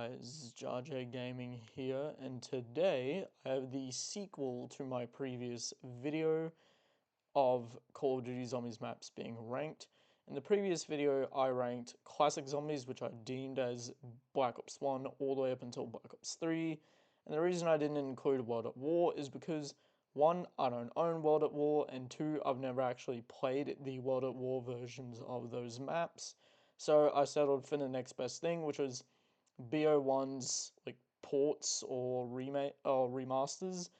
guys, JarJ Gaming here, and today I have the sequel to my previous video of Call of Duty Zombies maps being ranked. In the previous video, I ranked Classic Zombies, which I deemed as Black Ops 1 all the way up until Black Ops 3, and the reason I didn't include World at War is because, one, I don't own World at War, and two, I've never actually played the World at War versions of those maps. So I settled for the next best thing, which was BO1's like ports or remake or remasters,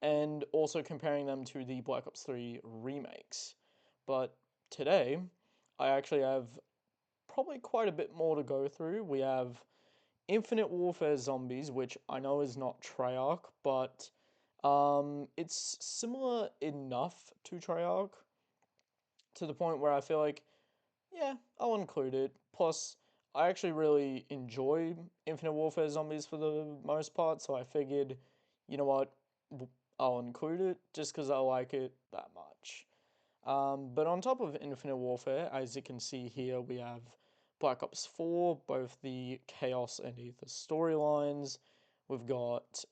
and also comparing them to the Black Ops 3 remakes. But today, I actually have probably quite a bit more to go through. We have Infinite Warfare Zombies, which I know is not Treyarch, but it's similar enough to Treyarch to the point where I feel like, yeah, I'll include it. Plus, I actually really enjoy Infinite Warfare Zombies for the most part, so I figured, you know what, I'll include it just because I like it that much. But on top of Infinite Warfare, as you can see here, we have Black Ops 4, both the Chaos and Ether storylines. We've got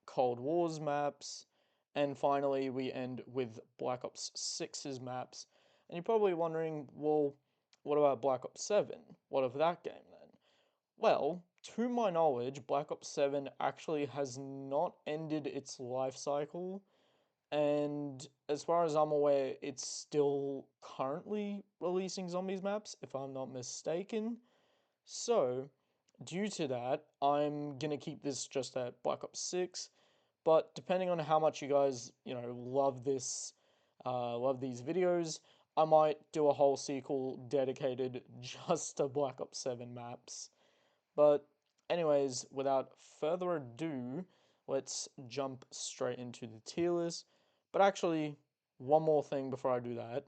Cold War's maps, and finally we end with Black Ops 6's maps. And you're probably wondering, well, what about Black Ops 7? What of that game then? Well, to my knowledge, Black Ops 7 actually has not ended its life cycle, and as far as I'm aware, it's still currently releasing zombies maps, if I'm not mistaken. So, due to that, I'm gonna keep this just at Black Ops 6. But depending on how much you guys, love this, love these videos, I might do a whole sequel dedicated just to Black Ops 7 maps. But, anyways, without further ado, let's jump straight into the tier list. But actually, one more thing before I do that.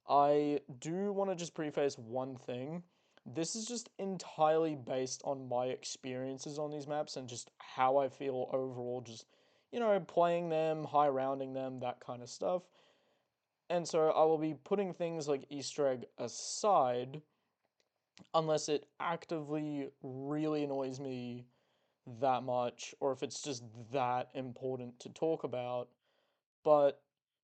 I do want to just preface one thing. This is just entirely based on my experiences on these maps and just how I feel overall, just, playing them, high rounding them, that kind of stuff. And so I will be putting things like Easter egg aside unless it actively really annoys me that much or if it's just that important to talk about. But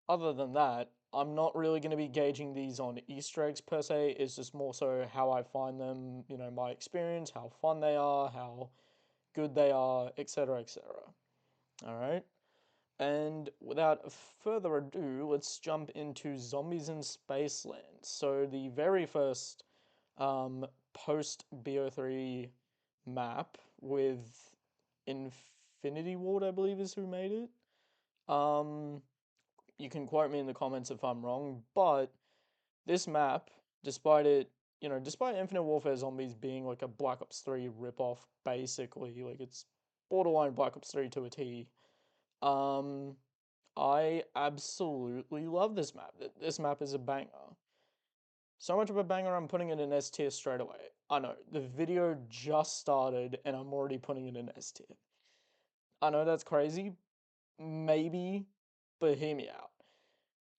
other than that, I'm not really going to be gauging these on Easter eggs per se. It's just more so how I find them, my experience, how fun they are, how good they are, etc., etc. All right. And without further ado, let's jump into Zombies in Spaceland. So the very first post BO3 map with Infinity Ward, I believe is who made it. Um, you can quote me in the comments if I'm wrong, but this map, despite it, despite Infinite Warfare Zombies being like a Black Ops 3 ripoff, basically, like it's borderline Black Ops 3 to a T. Um, I absolutely love this map. This map is a banger. So much of a banger, I'm putting it in S tier straight away. I know, the video just started and I'm already putting it in S tier. I know that's crazy, maybe, but hear me out.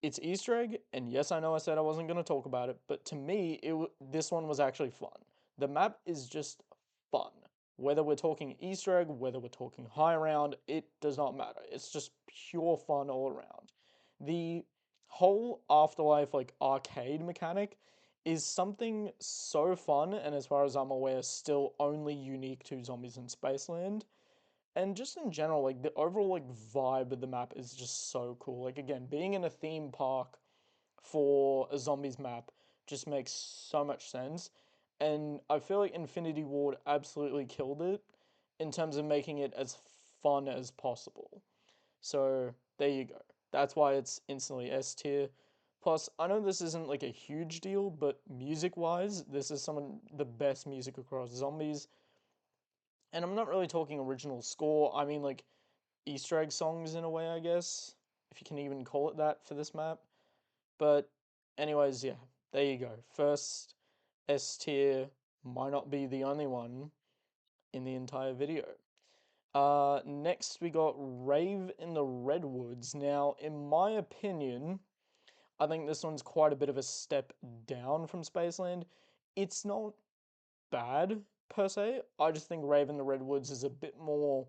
It's Easter egg, and yes, I know I said I wasn't going to talk about it, but to me, this one was actually fun. The map is just fun. Whether we're talking Easter egg, whether we're talking high round, it does not matter. It's just pure fun all around. The whole Afterlife like arcade mechanic is something so fun, and as far as I'm aware, still only unique to Zombies in Spaceland. And just in general, like the overall like vibe of the map is just so cool. Like again, being in a theme park for a zombies map just makes so much sense. And I feel like Infinity Ward absolutely killed it in terms of making it as fun as possible. So there you go. That's why it's instantly S tier. Plus, I know this isn't like a huge deal, but music wise, this is some of the best music across zombies. And I'm not really talking original score, I mean like Easter egg songs in a way, I guess, if you can even call it that for this map. But, anyways, yeah, there you go. First S tier, might not be the only one in the entire video. Next we got Rave in the Redwoods. Now, in my opinion, I think this one's quite a bit of a step down from Spaceland. It's not bad per se. I just think Raven the Redwoods is a bit more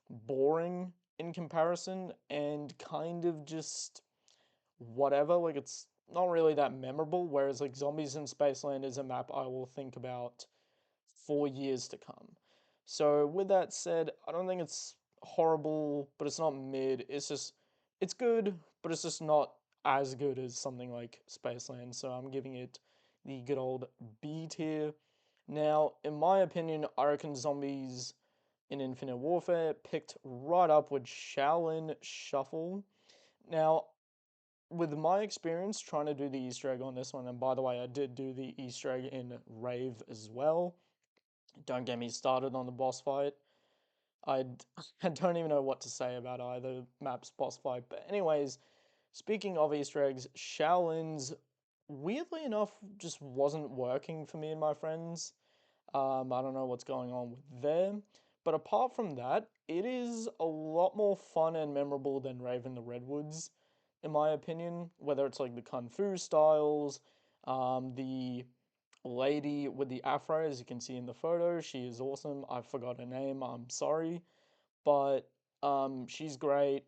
boring in comparison and kind of just whatever. Like it's not really that memorable. Whereas like Zombies in Spaceland is a map I will think about for years to come. So with that said, I don't think it's horrible, but it's not mid. It's good, but it's just not as good as something like Spaceland. So I'm giving it the good old B tier. Now, in my opinion, I reckon Zombies in Infinite Warfare picked right up with Shaolin Shuffle. Now, with my experience trying to do the Easter egg on this one, and by the way, I did do the Easter egg in Rave as well. Don't get me started on the boss fight. I I don't even know what to say about either map's boss fight. But anyways, speaking of Easter eggs, Shaolin's weirdly enough just wasn't working for me and my friends. I don't know what's going on with them. But apart from that, it is a lot more fun and memorable than Raven the Redwoods, in my opinion. Whether it's like the Kung Fu styles, the lady with the afro, as you can see in the photo, she is awesome. I forgot her name, I'm sorry. But she's great.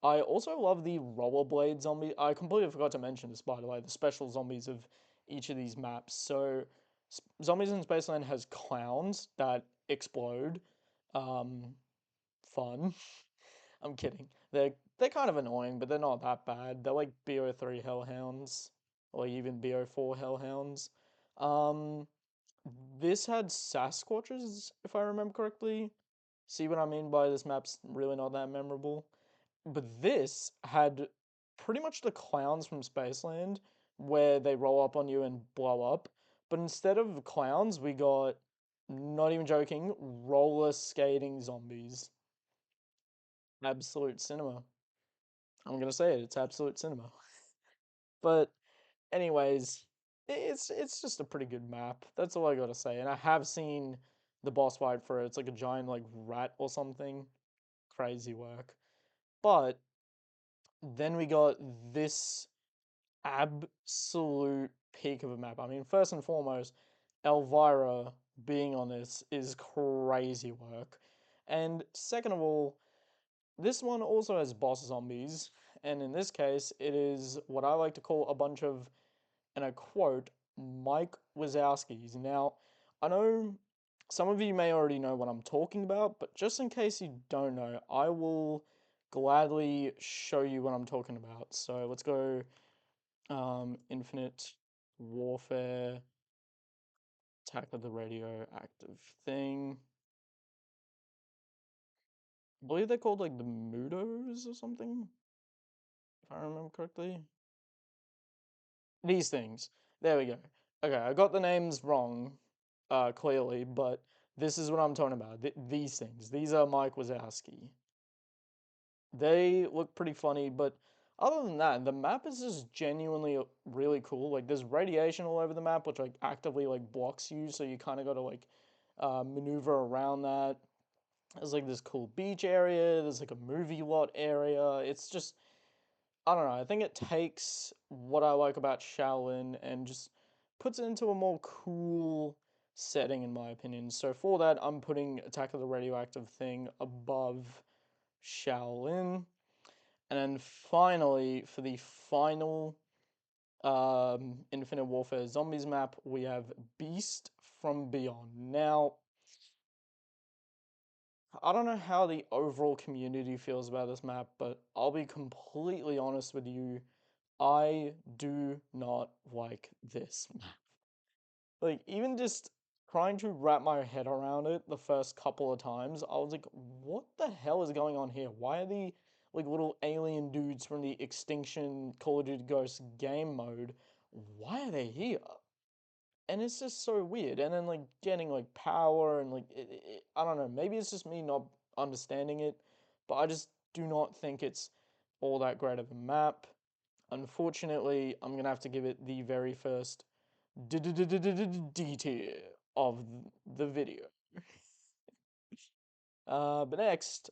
I also love the rollerblade zombie. I completely forgot to mention this, by the way, the special zombies of each of these maps. So, Zombies in Spaceland has clowns that explode. Um, fun. I'm kidding. They're kind of annoying, but they're not that bad. They're like BO3 Hellhounds, or even BO4 Hellhounds. Um, this had Sasquatches, if I remember correctly. See what I mean by this map's really not that memorable? But this had pretty much the clowns from Spaceland, where they roll up on you and blow up. But instead of clowns, we got, not even joking, roller skating zombies. Absolute cinema. I'm gonna say it, it's absolute cinema. But anyways, it's just a pretty good map. That's all I gotta say. And I have seen the boss fight for it. It's like a giant like rat or something. Crazy work. But then we got this absolute peak of a map. I mean, first and foremost, Elvira being on this is crazy work. And second of all, this one also has boss zombies. And in this case, it is what I like to call a bunch of, and I quote, Mike Wazowskis. Now, I know some of you may already know what I'm talking about, but just in case you don't know, I will gladly show you what I'm talking about. So let's go Infinite Warfare, Attack of the Radioactive Thing. I believe they're called like the Mudos or something, if I remember correctly. These things. There we go. Okay, I got the names wrong, clearly, but this is what I'm talking about. These things. These are Mike Wazowski. They look pretty funny, but other than that, the map is just genuinely really cool. Like, there's radiation all over the map, which like actively like blocks you, so you kind of got to like maneuver around that. There's like this cool beach area. There's like a movie lot area. It's just I don't know. I think it takes what I like about Shaolin and just puts it into a more cool setting, in my opinion. So for that, I'm putting Attack of the Radioactive Thing above Shaolin. And then finally, for the final Infinite Warfare Zombies map, we have Beast from Beyond. Now, I don't know how the overall community feels about this map, but I'll be completely honest with you. I do not like this map. Like, even just trying to wrap my head around it the first couple of times, I was like, what the hell is going on here? Why are the like little alien dudes from the Extinction Call of Duty Ghosts game mode? Why are they here? And it's just so weird. And then like getting like power and like I don't know. Maybe it's just me not understanding it, but I just do not think it's all that great of a map. Unfortunately, I'm gonna have to give it the very first D tier of the video. But next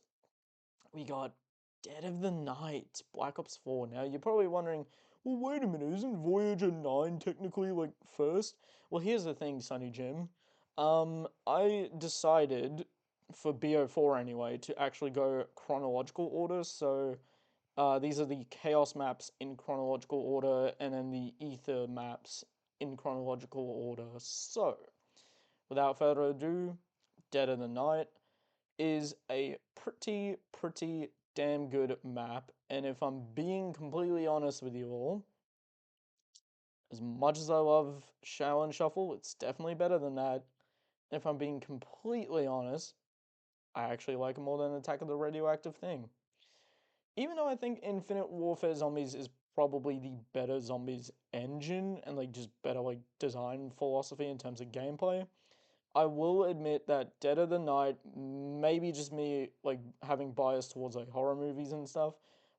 we got Dead of the Night, Black Ops 4. Now you're probably wondering, well, wait a minute, isn't Voyager 9 technically like first? Well, here's the thing, Sonny Jim. I decided for BO4 anyway to actually go chronological order. So, these are the chaos maps in chronological order, and then the ether maps in chronological order. So, without further ado, Dead of the Night is a pretty damn good map. And if I'm being completely honest with you all, as much as I love Shower and Shuffle, it's definitely better than that. And if I'm being completely honest, I actually like it more than Attack of the Radioactive Thing. Even though I think Infinite Warfare Zombies is probably the better zombies engine and like just better like design philosophy in terms of gameplay, I will admit that Dead of the Night, maybe just me like having bias towards like horror movies and stuff,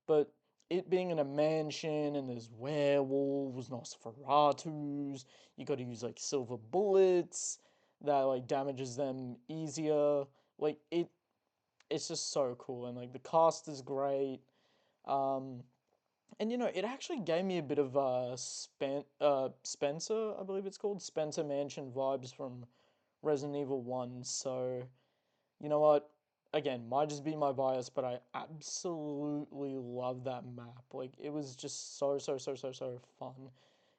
but it being in a mansion and there's werewolves, Nosferatus, you got to use like silver bullets that like damages them easier. Like it's just so cool, and like the cast is great. Um, and it actually gave me a bit of Spencer, I believe it's called Spencer Mansion vibes from Resident Evil 1. So, you know what? Again, might just be my bias, but I absolutely love that map. Like, it was just so fun.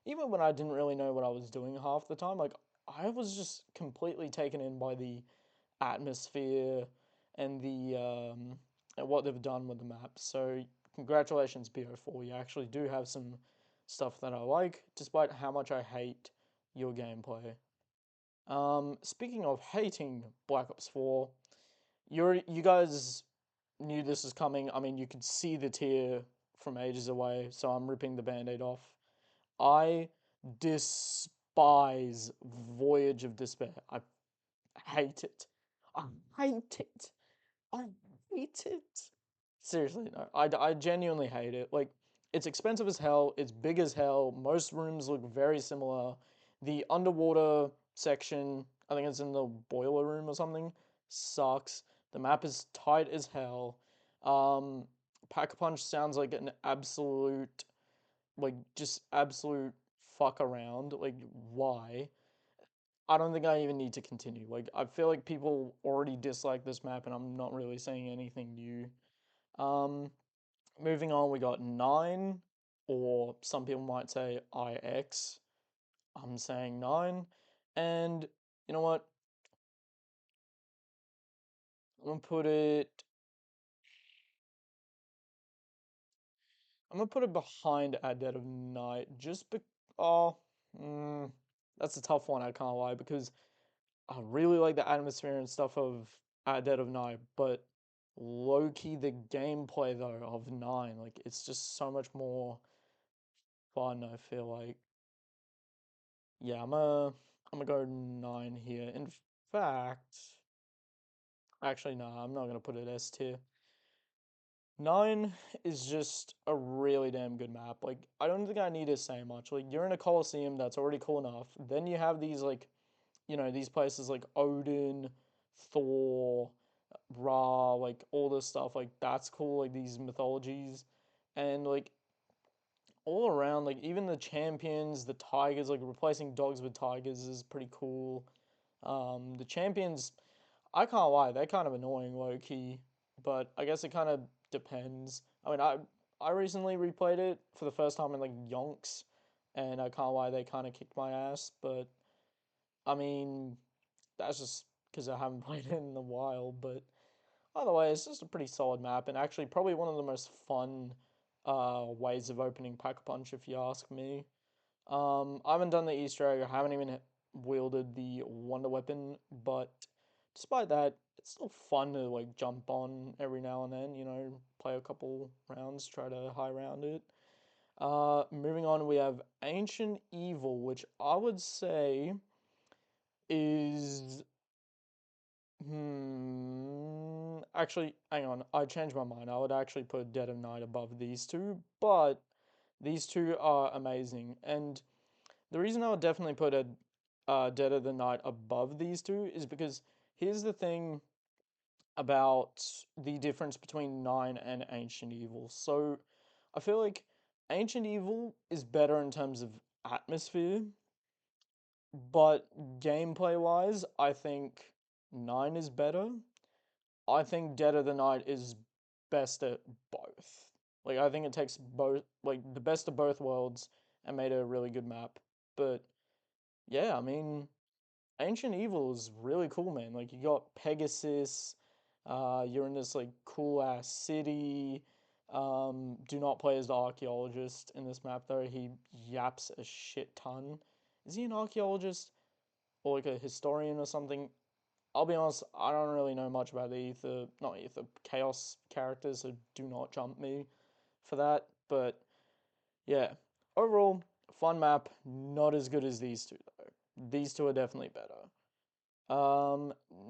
Even when I didn't really know what I was doing half the time, like, I was just completely taken in by the atmosphere and the and what they've done with the map. So, congratulations, BO4. You actually do have some stuff that I like, despite how much I hate your gameplay. Speaking of hating Black Ops 4, you guys knew this was coming. I mean, you could see the tear from ages away, so I'm ripping the band-aid off. I despise Voyage of Despair. I hate it. I hate it. I hate it. Seriously, no. I genuinely hate it. Like, it's expensive as hell. It's big as hell. Most rooms look very similar. The underwater section, I think it's in the boiler room or something, sucks. The map is tight as hell. Um, Pack a Punch sounds like an absolute, like, just absolute fuck around. Like, why? I don't think I even need to continue. Like, I feel like people already dislike this map, and I'm not really saying anything new. Um, Moving on, we got 9, or some people might say IX. I'm saying 9. And you know what? I'm gonna put it. I'm gonna put it behind At Dead of Night. Oh, mm, that's a tough one. I can't lie because I really like the atmosphere and stuff of At Dead of Night, but low key the gameplay though of 9, like it's just so much more fun. I feel like, yeah, I'm gonna go 9 here. In fact, actually, no, I'm not gonna put it S tier. 9 is just a really damn good map. Like, I don't think I need to say much. Like, you're in a Coliseum that's already cool enough. Then you have these like, these places like Odin, Thor, Ra, like all this stuff, like that's cool, like these mythologies. And like all around, like even the champions, the tigers, like replacing dogs with tigers is pretty cool. The champions, I can't lie, they're kind of annoying low key, but I guess it kind of depends. I mean, I recently replayed it for the first time in like Yonks, and I can't lie, they kind of kicked my ass, but I mean, that's just because I haven't played it in a while, but either way, it's just a pretty solid map, and actually probably one of the most fun ways of opening Pack-a-Punch, if you ask me. I haven't done the Easter egg, I haven't even wielded the Wonder Weapon, but despite that, it's still fun to like jump on every now and then, play a couple rounds, try to high round it. Moving on, we have Ancient Evil, which I would say is Actually, hang on. I changed my mind. I would actually put Dead of Night above these two, but these two are amazing. And the reason I would definitely put a Dead of the Night above these two is because here's the thing about the difference between 9 and Ancient Evil. So I feel like Ancient Evil is better in terms of atmosphere, but gameplay wise, I think 9 is better. I think Dead of the Night is best at both. Like I think it takes both like the best of both worlds and made a really good map. But yeah, I mean Ancient Evil is really cool, man. Like you got Pegasus, you're in this like cool ass city. Do not play as the archaeologist in this map though. He yaps a shit ton. Is he an archaeologist or like a historian or something? I'll be honest, I don't really know much about the not Ether, Chaos characters, so do not jump me for that. But yeah, overall, fun map, not as good as these two though. These two are definitely better.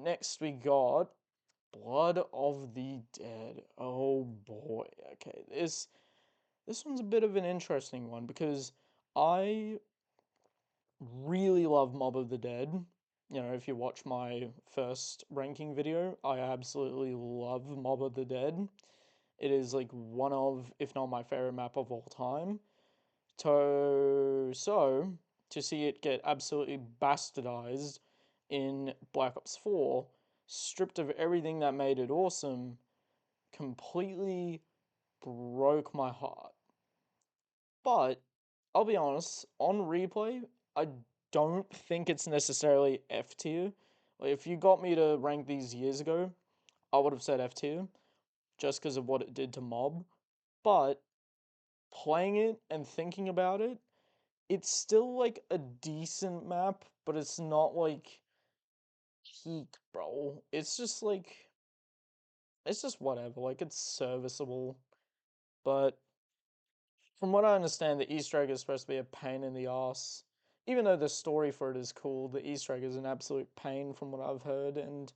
Next we got Blood of the Dead. Oh boy. Okay, this one's a bit of an interesting one because I really love Mob of the Dead. You know, if you watch my first ranking video, I absolutely love Mob of the Dead. It is like one of, if not my favorite map of all time. So to see it get absolutely bastardized in Black Ops 4, stripped of everything that made it awesome, completely broke my heart. But I'll be honest, on replay, I don't think it's necessarily F tier. Like, if you got me to rank these years ago, I would have said F tier just because of what it did to Mob. But playing it and thinking about it, it's still like a decent map, but it's not like peak, bro. It's just like it's just whatever. Like it's serviceable, but from what I understand, the Easter egg is supposed to be a pain in the ass. Even though the story for it is cool, the Easter egg is an absolute pain from what I've heard, and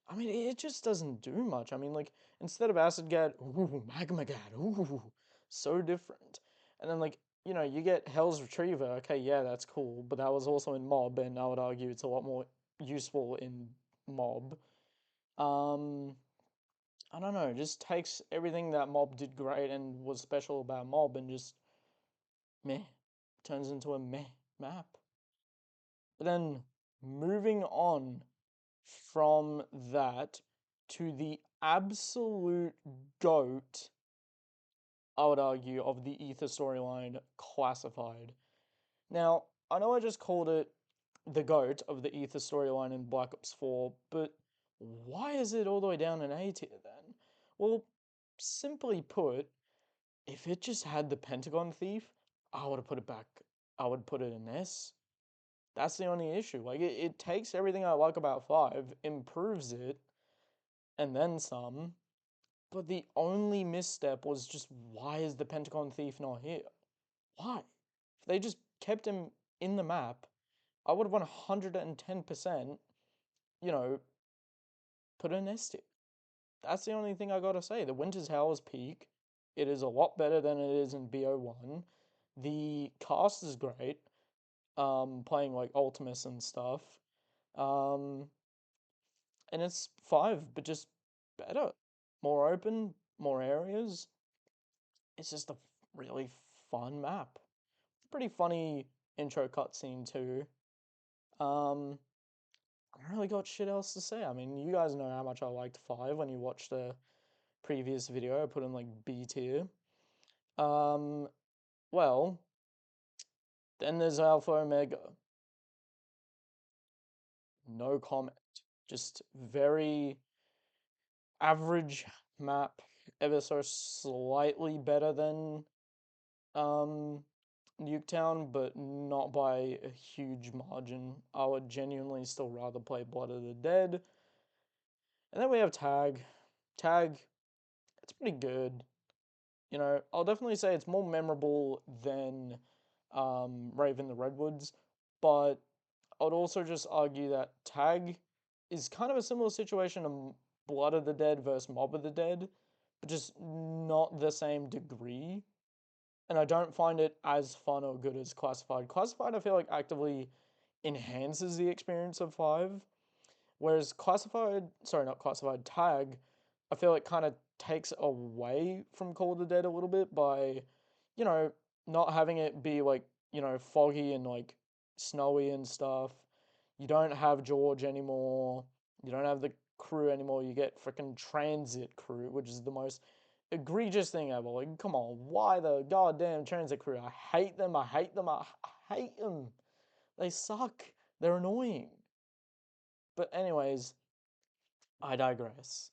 I mean it just doesn't do much. I mean, like instead of acid gat, ooh, magma gat, ooh, so different. And then like you get Hell's Retriever. Okay, yeah, that's cool, but that was also in Mob, and I would argue it's a lot more useful in Mob. Um, I don't know, just takes everything that Mob did great and was special about Mob and just meh, turns into a meh map. But then moving on from that to the absolute goat, I would argue, of the Ether storyline, Classified. Now, I know I just called it the goat of the Ether storyline in Black Ops 4, but why is it all the way down in A tier then? Well, simply put, if it just had the Pentagon Thief, I would have put it back. I would put it in S. That's the only issue. Like, it takes everything I like about 5, improves it, and then some. But the only misstep was just why is the Pentagon Thief not here? Why? If they just kept him in the map, I would have 110%, you know, put an S tier. That's the only thing I gotta say. The Winter's Howl's peak. It is a lot better than it is in BO1. The cast is great. Playing like Ultimus and stuff. Um, and it's 5, but just better. More open, more areas. It's just a really fun map. Pretty funny intro cutscene too. Um, I don't really got shit else to say. I mean, you guys know how much I liked 5 when you watched the previous video. I put in like B tier. Um, well, then there's Alpha Omega. No comment. Just very average map, ever so slightly better than um Nuketown, but not by a huge margin. I would genuinely still rather play Blood of the Dead. And then we have Tag. Tag, it's pretty good. You know, I'll definitely say it's more memorable than Raven the Redwoods, but I would also just argue that Tag is kind of a similar situation to Blood of the Dead versus Mob of the Dead, but just not the same degree. And I don't find it as fun or good as Classified. Classified, I feel like actively enhances the experience of 5, whereas not Classified, Tag, I feel like kind of takes away from Call of the Dead a little bit by, you know, not having it be like, foggy and like snowy and stuff. You don't have George anymore. You don't have the crew anymore. You get freaking transit crew, which is the most egregious thing ever. Like, come on, why the goddamn transit crew? I hate them. I hate them. I hate them. They suck. They're annoying. But anyways, I digress.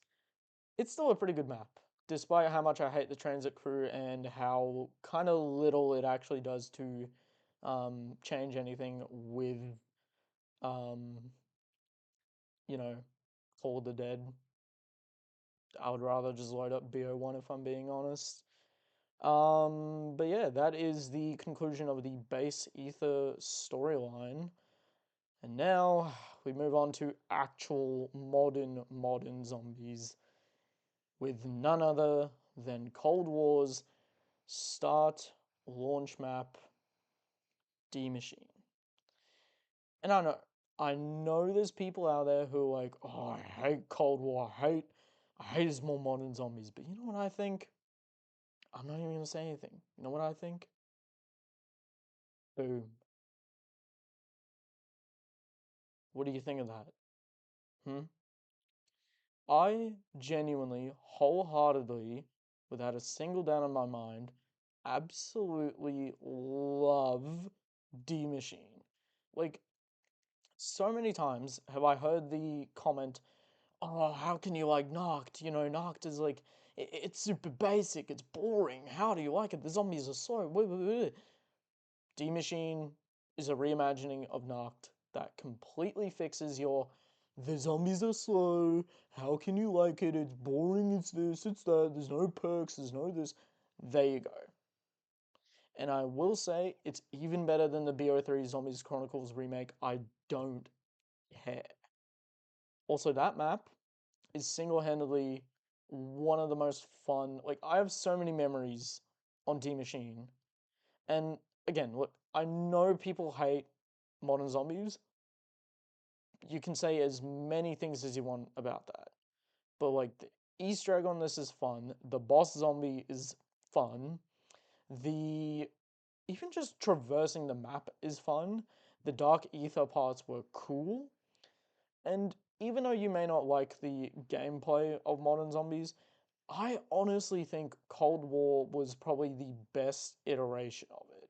It's still a pretty good map, despite how much I hate the transit crew and how kind of little it actually does to change anything with, um, you know, Call of the Dead. I would rather just load up BO1 if I'm being honest. But yeah, that is the conclusion of the base ether storyline. And now we move on to actual modern zombies with none other than Cold War's start launch map D Machine. And I know there's people out there who are like, oh, I hate Cold War, I hate his more modern zombies. But you know what I think? I'm not even gonna say anything. You know what I think? Boom. What do you think of that? Hmm? I genuinely, wholeheartedly, without a single doubt in my mind, absolutely love D Machine. Like, so many times have I heard the comment, oh, how can you like Knocked? You know, Knocked is like, it's super basic, it's boring. How do you like it? The zombies are so. D Machine is a reimagining of Knocked that completely fixes your the zombies are slow. How can you like it? It's boring. It's this, it's that. There's no perks. There's no this. There you go. And I will say it's even better than the BO3 Zombies Chronicles remake. I don't care. Also, that map is single-handedly one of the most fun. Like, I have so many memories on D Machine. And again, look, I know people hate modern zombies. You can say as many things as you want about that. But like the Easter egg on this is fun. The boss zombie is fun. The even just traversing the map is fun. The dark ether parts were cool. And even though you may not like the gameplay of modern zombies, I honestly think Cold War was probably the best iteration of it.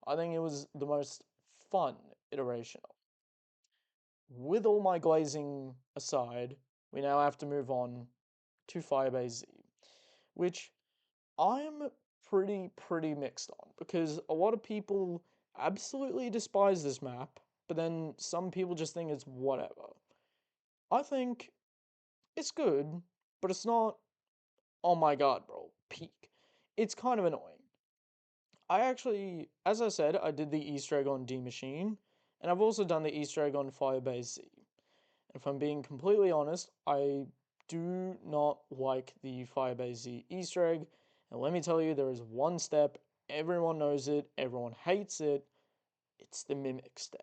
I think it was the most fun iteration of it. With all my glazing aside, we now have to move on to Firebase Z, which I'm pretty mixed on because a lot of people absolutely despise this map, but then some people just think it's whatever. I think it's good, but it's not, oh my god, bro, peak. It's kind of annoying. I actually, as I said, I did the Easter egg on D Machine, and I've also done the Easter egg on Firebase Z. And if I'm being completely honest, I do not like the Firebase Z Easter egg. And let me tell you, there is one step, everyone knows it, everyone hates it. It's the mimic step.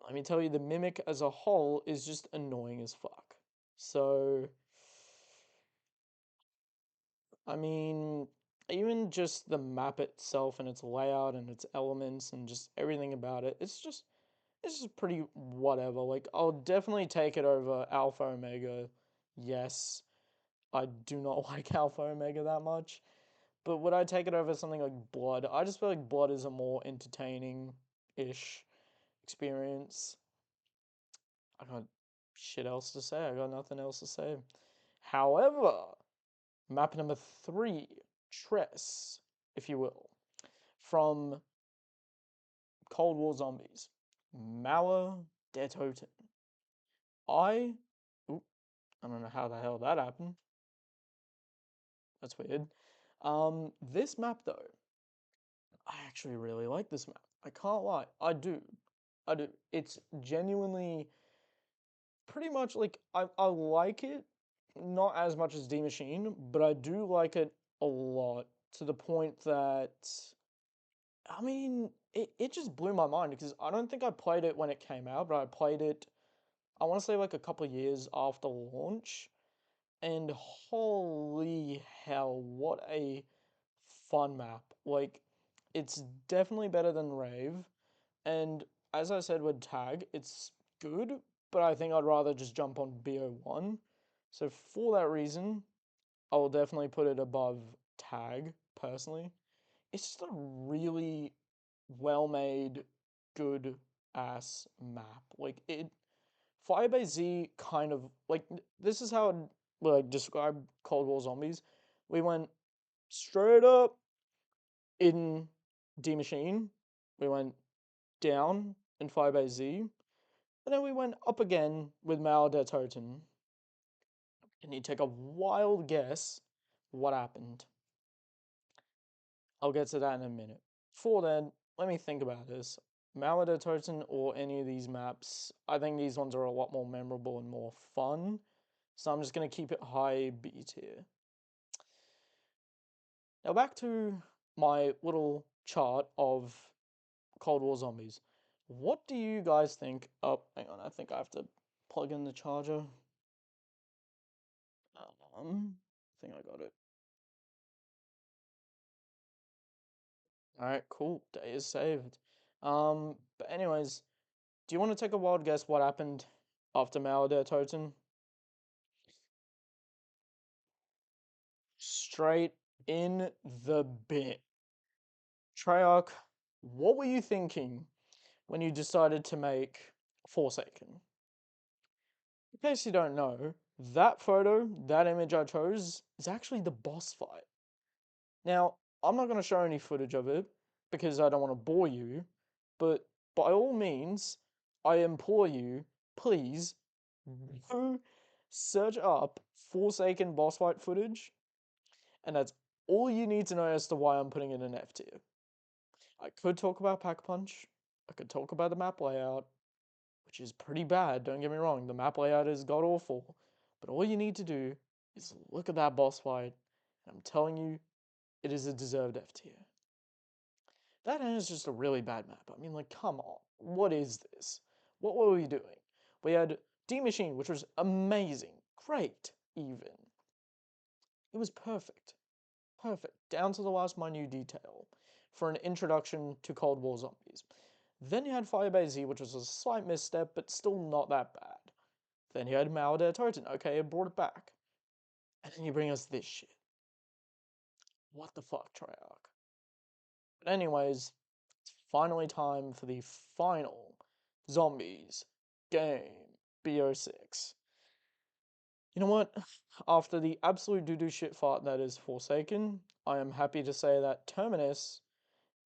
Let me tell you, the mimic as a whole is just annoying as fuck. So, I mean, even just the map itself and its layout and its elements and just everything about it, it's just pretty whatever. Like, I'll definitely take it over Alpha Omega. Yes, I do not like Alpha Omega that much. But would I take it over something like Blood? I just feel like Blood is a more entertaining-ish experience. I got shit else to say. I got nothing else to say. However, map number 3, Tress, if you will, from Cold War Zombies, Mauer der Toten. I, oop, I don't know how the hell that happened. That's weird. This map though, I actually really like this map. I can't lie, I do. I do. It's genuinely pretty much like I like it, not as much as D Machine, but I do like it a lot to the point that I mean it just blew my mind because I don't think I played it when it came out, but I played it I want to say like a couple of years after launch, and holy hell, what a fun map. Like it's definitely better than Rave, And as I said with Tag, it's good, but I think I'd rather just jump on BO1. So for that reason, I will definitely put it above Tag personally. It's just a really well-made, good ass map. Like it, Firebase Z kind of like this is how I'd like describe Cold War Zombies. We went straight up in D Machine. We went down in Firebase Z, and then we went up again with Mao der Toten. Can you take a wild guess what happened? I'll get to that in a minute. Before then, let me think about this. Mao der Toten or any of these maps, I think these ones are a lot more memorable and more fun. So I'm just going to keep it high B tier. Now back to my little chart of Cold War Zombies. What do you guys think? Oh, hang on, I think I have to plug in the charger. I think I got it. Alright, cool. Day is saved. But anyways, do you want to take a wild guess what happened after Mao der Toten? Straight in the bin. Treyarch, what were you thinking when you decided to make Forsaken? In case you don't know, that photo, that image I chose, is actually the boss fight. Now, I'm not going to show any footage of it because I don't want to bore you, but by all means, I implore you, please, go search up Forsaken boss fight footage, and that's all you need to know as to why I'm putting it in F tier. I could talk about Pack Punch, I could talk about the map layout, which is pretty bad, don't get me wrong, the map layout is god awful, but all you need to do is look at that boss fight, and I'm telling you, it is a deserved F tier. That is just a really bad map. I mean, like, come on. What is this? What were we doing? We had D Machine, which was amazing. Great, even. It was perfect. Perfect. Down to the last minute detail for an introduction to Cold War Zombies. Then you had Firebase Z, which was a slight misstep, but still not that bad. Then you had Mao der Toten. Okay, it brought it back. And then you bring us this shit. What the fuck, Treyarch? But anyways, it's finally time for the final Zombies game, BO6. You know what? After the absolute doo-doo shit fart that is Forsaken, I am happy to say that Terminus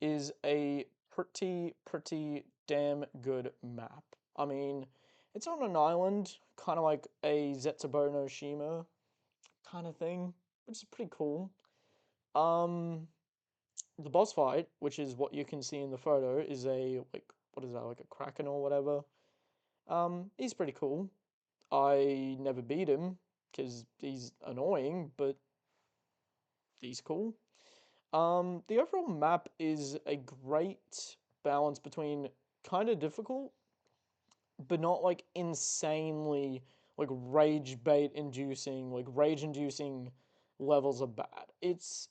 is a pretty damn good map. I mean, it's on an island, kind of like a Zetsubo no Shima kind of thing, which is pretty cool. The boss fight, which is what you can see in the photo, is a like what is that, like a kraken or whatever. He's pretty cool. I never beat him because he's annoying, but he's cool. The overall map is a great balance between kind of difficult, but not like insanely like rage inducing levels of bad. It's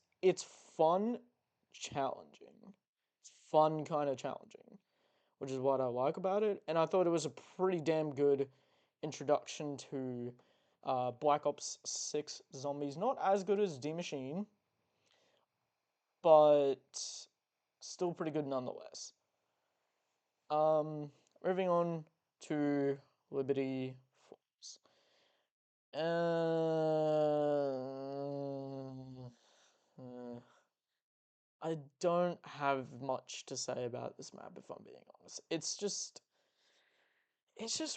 fun, challenging. It's fun kind of challenging, which is what I like about it. And I thought it was a pretty damn good introduction to Black Ops 6 zombies. Not as good as D Machine, but still pretty good nonetheless. Um, Moving on to Liberty Falls. Uh, I don't have much to say about this map if I'm being honest. It's just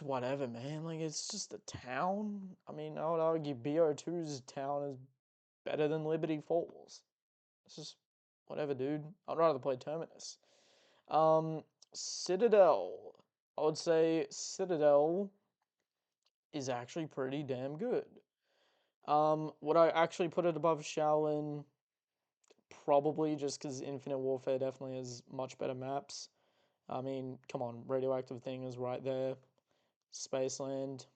whatever, man. Like it's just a town. I mean, I would argue BO2's town is better than Liberty Falls. It's just whatever, dude. I'd rather play Terminus. Um, Citadel. I would say Citadel is actually pretty damn good. Would I actually put it above Shaolin? Probably just because Infinite Warfare definitely has much better maps. I mean, come on, Radioactive Thing is right there. Spaceland,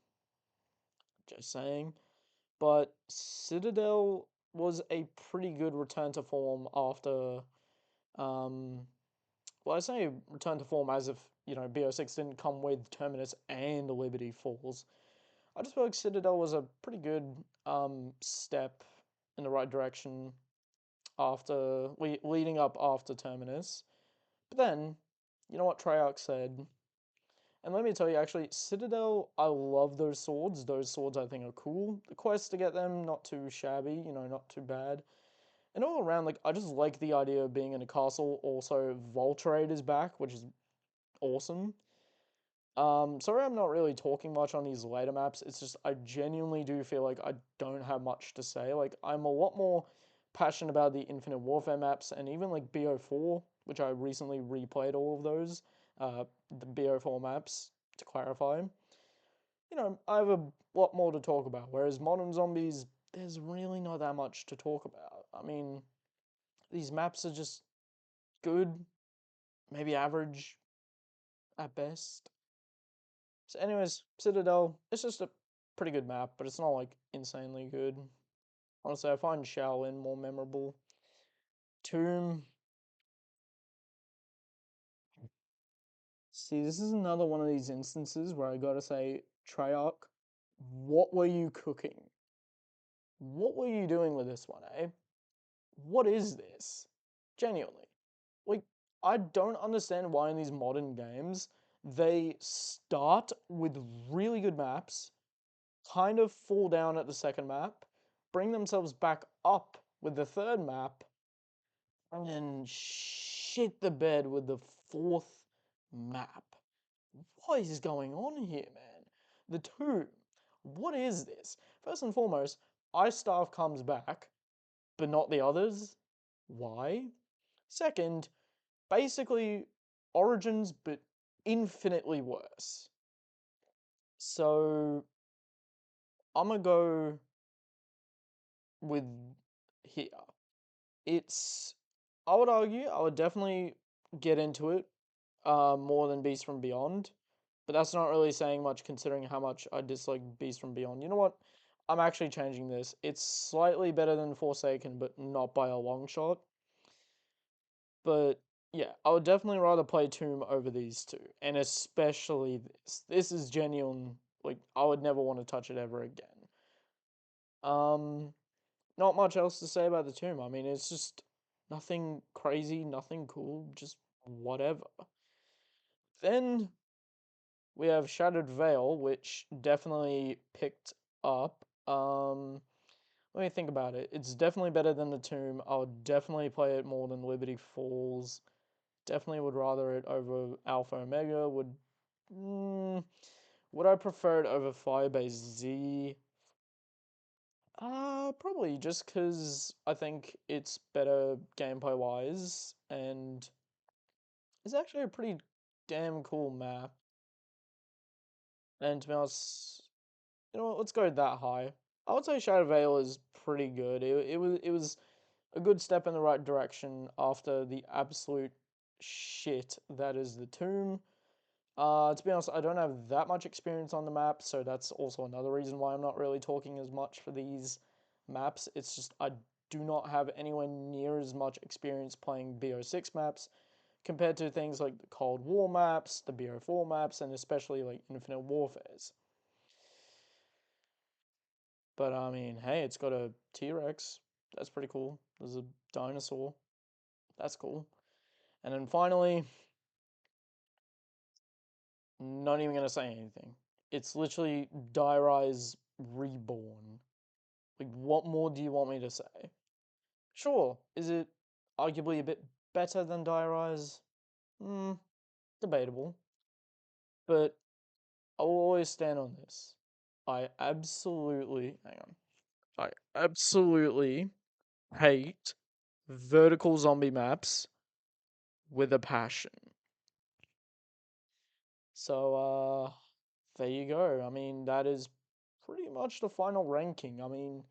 just saying. But Citadel was a pretty good return to form after um, Well, I say return to form as if, BO6 didn't come with Terminus and Liberty Falls. I just feel like Citadel was a pretty good step in the right direction after leading up after Terminus. But then, you know what Treyarch said? And let me tell you, actually, Citadel, I love those swords. Those swords I think are cool. The quest to get them, not too shabby, not too bad. And all around, like, I just like the idea of being in a castle. Also, Volterate is back, which is awesome. Sorry I'm not really talking much on these later maps. It's just I genuinely do feel like I don't have much to say. Like I'm a lot more passionate about the Infinite Warfare maps and even like BO4, which I recently replayed all of those, the BO4 maps to clarify. I have a lot more to talk about. Whereas Modern Zombies, there's really not that much to talk about. I mean, these maps are just good, maybe average at best. So, anyways, Citadel, it's just a pretty good map, but it's not like insanely good. Honestly, I find Shaolin more memorable. Tomb. See, this is another one of these instances where I gotta say, Treyarch, what were you cooking? What were you doing with this one, eh? What is this? Genuinely. Like, I don't understand why in these modern games they start with really good maps, kind of fall down at the second map, bring themselves back up with the third map, and then shit the bed with the fourth map. What is going on here, man? The tomb. What is this? First and foremost, Ice Staff comes back, but not the others. Why? Second, basically Origins, but infinitely worse. So I'm gonna go with here. It's, I would argue, I would definitely get into it more than Beast from Beyond, but that's not really saying much considering how much I dislike Beast from Beyond. You know what? I'm actually changing this. It's slightly better than Forsaken, but not by a long shot. But yeah, I would definitely rather play Tomb over these two, and especially this. This is genuine. Like I would never want to touch it ever again. Um, Not much else to say about the tomb. I mean, it's just nothing crazy, nothing cool, just whatever. Then we have Shattered Veil, which definitely picked up. Let me think about it. It's definitely better than the tomb. I would definitely play it more than Liberty Falls. Definitely would rather it over Alpha Omega. Would I prefer it over Firebase Z? Probably just because I think it's better gameplay wise, and it's actually a pretty damn cool map. And to be honest, you know what? Let's go that high. I would say Shadow Veil is pretty good. It was a good step in the right direction after the absolute shit that is the tomb. To be honest, I don't have that much experience on the map, so that's also another reason why I'm not really talking as much for these maps. It's just I do not have anywhere near as much experience playing BO6 maps compared to things like the Cold War maps, the BO4 maps, and especially like Infinite Warfares. But I mean, hey, it's got a T-Rex. That's pretty cool. There's a dinosaur. That's cool. And then finally, not even gonna say anything. It's literally Dairei's Reborn. Like, what more do you want me to say? Sure, is it arguably a bit better than Dairei's? Hmm, debatable. But I will always stand on this. Hang on. I absolutely hate vertical zombie maps with a passion. So, there you go. I mean, that is pretty much the final ranking. I mean,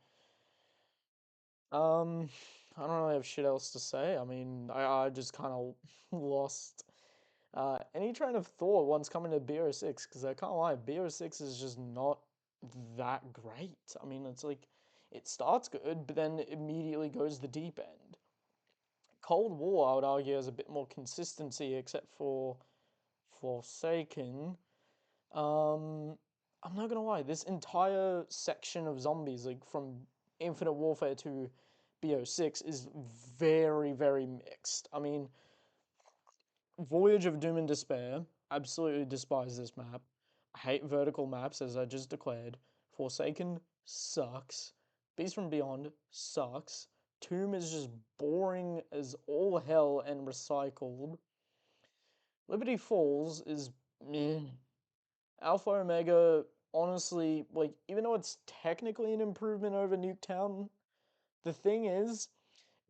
Um, I don't really have shit else to say. I mean, I just kind of lost any train of thought once coming to BO6 because I can't lie, BO6 is just not that great. I mean, it's like it starts good, but then it immediately goes the deep end. Cold War, I would argue, has a bit more consistency, except for Forsaken. Um, I'm not gonna lie, this entire section of zombies, like from Infinite Warfare to BO6, is very, very mixed. I mean, Voyage of Doom and Despair, absolutely despise this map. I hate vertical maps, as I just declared. Forsaken sucks. Beast from Beyond sucks. Tomb is just boring as all hell and recycled. Liberty Falls is meh. Alpha Omega, honestly, like, even though it's technically an improvement over Nuketown, the thing is,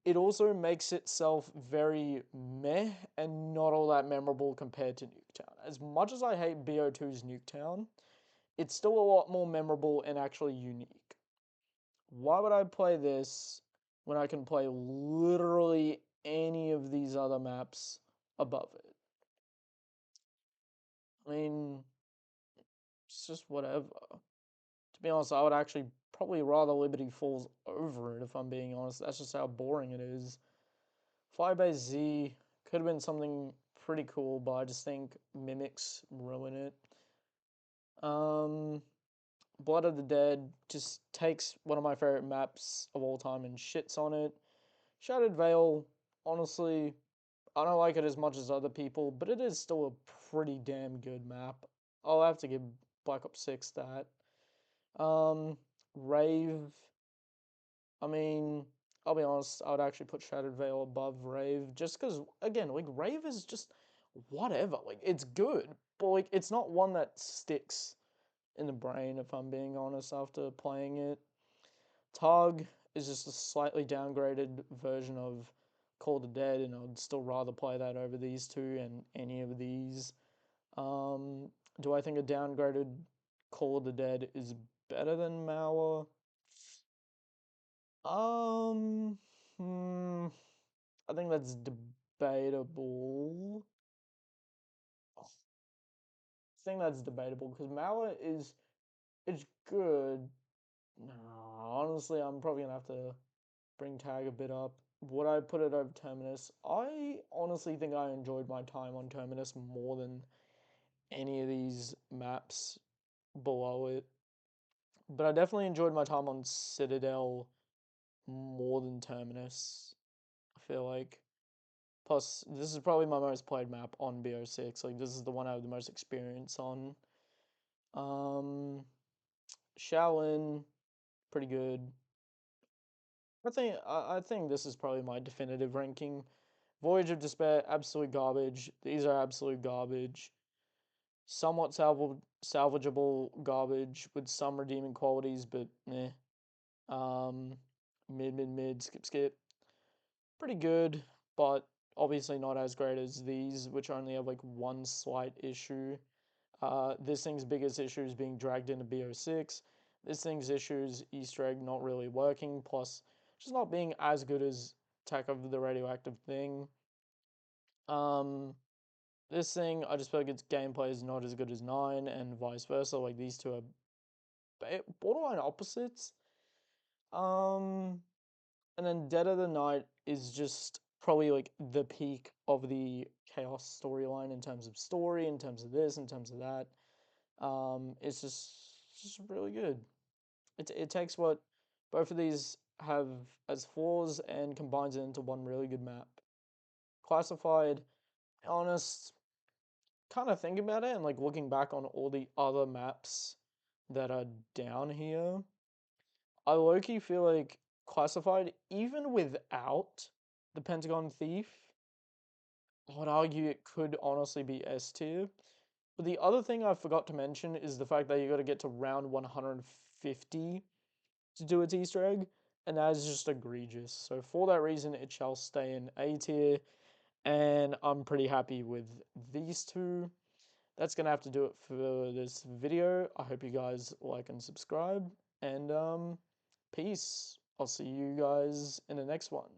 it also makes itself very meh and not all that memorable compared to Nuketown. As much as I hate BO2's Nuketown, it's still a lot more memorable and actually unique. Why would I play this when I can play literally any of these other maps above it? I mean, it's just whatever. To be honest, I would actually probably rather Liberty Falls over it, if I'm being honest. That's just how boring it is. Flybase Z could have been something pretty cool, but I just think mimics ruin it. Um, Blood of the Dead just takes one of my favorite maps of all time and shits on it. Shattered Veil, honestly, I don't like it as much as other people, but it is still a pretty damn good map. I'll have to give Black Ops 6 that. Rave, I mean, I'll be honest, I would actually put Shattered Veil above Rave just because, again, like, Rave is just whatever. Like, it's good, but, like, it's not one that sticks in the brain, if I'm being honest, after playing it. Tog is just a slightly downgraded version of Call of the Dead, and I'd still rather play that over these two and any of these. Um, do I think a downgraded Call of the Dead is better than Mauer? Um, hmm, I think that's debatable. I think that's debatable because Mauer is it's good. No, honestly, I'm probably gonna have to bring Tag a bit up. Would I put it over Terminus? I honestly think I enjoyed my time on Terminus more than any of these maps below it. But I definitely enjoyed my time on Citadel more than Terminus. I feel like. Plus, this is probably my most played map on BO6. Like, this is the one I have the most experience on. Um, Shaolin, pretty good. I think this is probably my definitive ranking. Voyage of Despair, absolute garbage. These are absolute garbage. Somewhat salvageable garbage with some redeeming qualities, but eh. Um, mid, skip, skip. Pretty good, but obviously not as great as these, which only have like one slight issue. This thing's biggest issue is being dragged into BO6. This thing's issue is Easter egg not really working, plus just not being as good as Attack of the Radioactive Thing. Um, this thing, I just feel like its gameplay is not as good as 9, and vice versa. Like, these two are borderline opposites. Um, and then Dead of the Night is just probably like the peak of the Chaos storyline in terms of story, in terms of this, in terms of that. It's just really good. It takes what both of these have as flaws and combines it into one really good map. Classified, honest, kind of thinking about it and like looking back on all the other maps that are down here, I low-key feel like Classified, even without the Pentagon Thief, I would argue it could honestly be S tier. But the other thing I forgot to mention is the fact that you got to get to round 150 to do its Easter egg, and that is just egregious. So for that reason, it shall stay in A tier, and I'm pretty happy with these two. That's gonna have to do it for this video. I hope you guys like and subscribe, and peace. I'll see you guys in the next one.